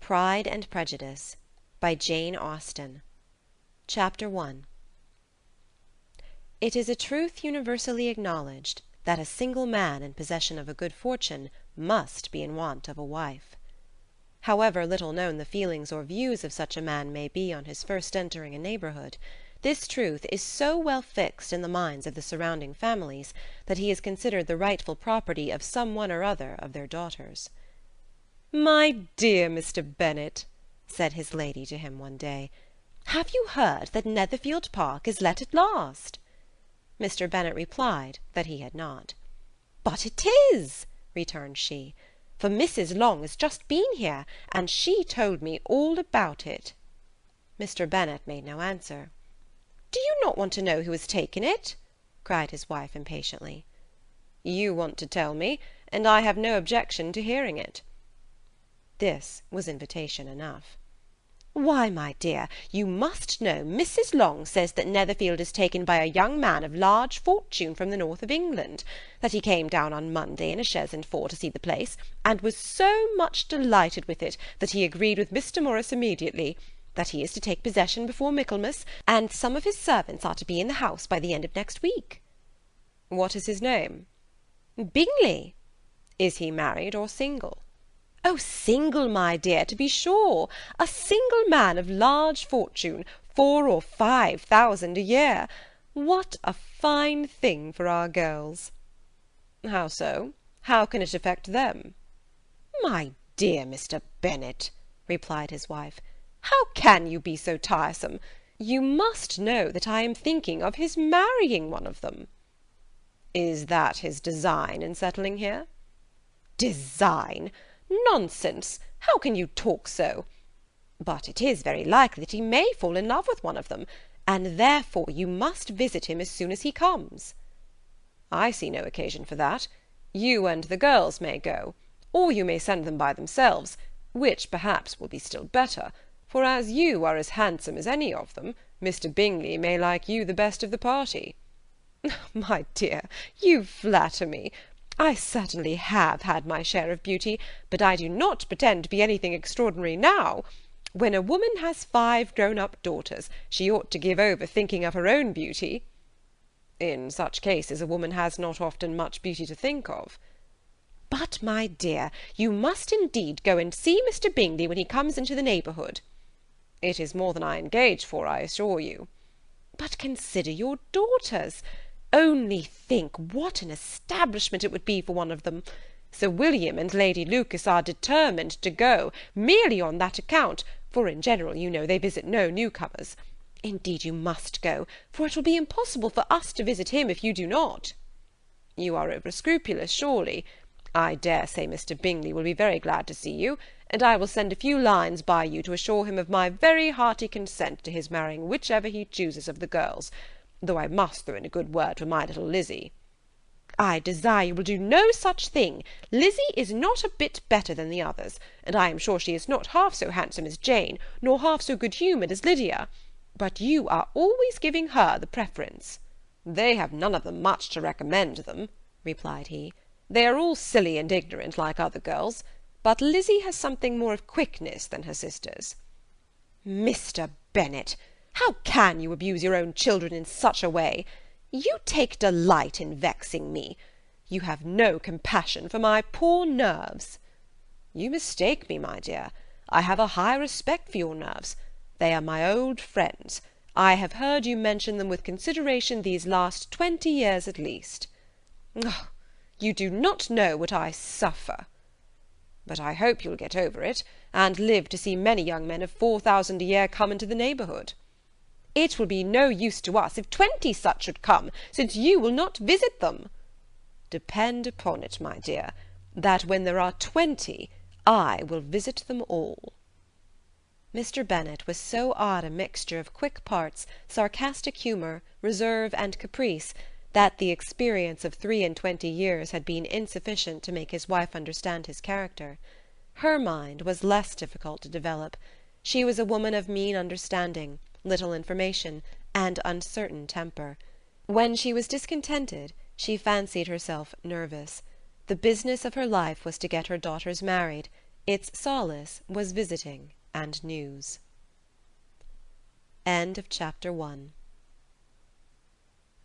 Pride and Prejudice by Jane Austen. Chapter 1. It is a truth universally acknowledged that a single man in possession of a good fortune must be in want of a wife. However little known the feelings or views of such a man may be on his first entering a neighbourhood, this truth is so well fixed in the minds of the surrounding families that he is considered the rightful property of some one or other of their daughters. "My dear Mr. Bennet," said his lady to him one day, "have you heard that Netherfield Park is let at last?" Mr. Bennet replied that he had not. "But it is," returned she, "for Mrs. Long has just been here, and she told me all about it." Mr. Bennet made no answer. "Do you not want to know who has taken it?" cried his wife impatiently. "You want to tell me, and I have no objection to hearing it." This was invitation enough. "Why, my dear, you must know Mrs. Long says that Netherfield is taken by a young man of large fortune from the north of England, that he came down on Monday in a chaise and four to see the place, and was so much delighted with it that he agreed with Mr. Morris immediately, that he is to take possession before Michaelmas, and some of his servants are to be in the house by the end of next week." "What is his name?" "Bingley." "Is he married or single?" "Oh, single, my dear, to be sure. A single man of large fortune, 4,000 or 5,000 a year. What a fine thing for our girls!" "How so? How can it affect them?" "My dear Mr. Bennet," replied his wife, "how can you be so tiresome? You must know that I am thinking of his marrying one of them." "Is that his design in settling here?" "Design! Nonsense! How can you talk so? But it is very likely that he may fall in love with one of them, and therefore you must visit him as soon as he comes." "I see no occasion for that. You and the girls may go, or you may send them by themselves, which perhaps will be still better, for as you are as handsome as any of them, Mr. Bingley may like you the best of the party." "My dear, you flatter me. I certainly have had my share of beauty, but I do not pretend to be anything extraordinary now. When a woman has 5 grown-up daughters, she ought to give over thinking of her own beauty." "In such cases a woman has not often much beauty to think of." "But, my dear, you must indeed go and see Mr. Bingley when he comes into the neighbourhood." "It is more than I engage for, I assure you." "But consider your daughters. Only think what an establishment it would be for one of them. Sir William and Lady Lucas are determined to go, merely on that account, for in general, you know, they visit no newcomers. Indeed you must go, for it will be impossible for us to visit him if you do not." "You are over-scrupulous, surely. I dare say Mr. Bingley will be very glad to see you, and I will send a few lines by you to assure him of my very hearty consent to his marrying whichever he chooses of the girls, though I must throw in a good word for my little Lizzy." "I desire you will do no such thing. Lizzy is not a bit better than the others, and I am sure she is not half so handsome as Jane, nor half so good-humoured as Lydia. But you are always giving her the preference." "They have none of them much to recommend them," replied he. "They are all silly and ignorant, like other girls, but Lizzy has something more of quickness than her sisters." "Mr. Bennet, how can you abuse your own children in such a way? You take delight in vexing me. You have no compassion for my poor nerves." "You mistake me, my dear. I have a high respect for your nerves. They are my old friends. I have heard you mention them with consideration these last 20 years at least." "Oh, you do not know what I suffer." "But I hope you'll get over it, and live to see many young men of 4,000 a year come into the neighbourhood." "It will be no use to us if 20 such should come, since you will not visit them." "Depend upon it, my dear, that when there are 20, I will visit them all." Mr. Bennet was so odd a mixture of quick parts, sarcastic humour, reserve, and caprice, that the experience of 23 years had been insufficient to make his wife understand his character. Her mind was less difficult to develop. She was a woman of mean understanding, little information, and uncertain temper. When she was discontented, she fancied herself nervous. The business of her life was to get her daughters married, Its solace was visiting and news. End of Chapter 1.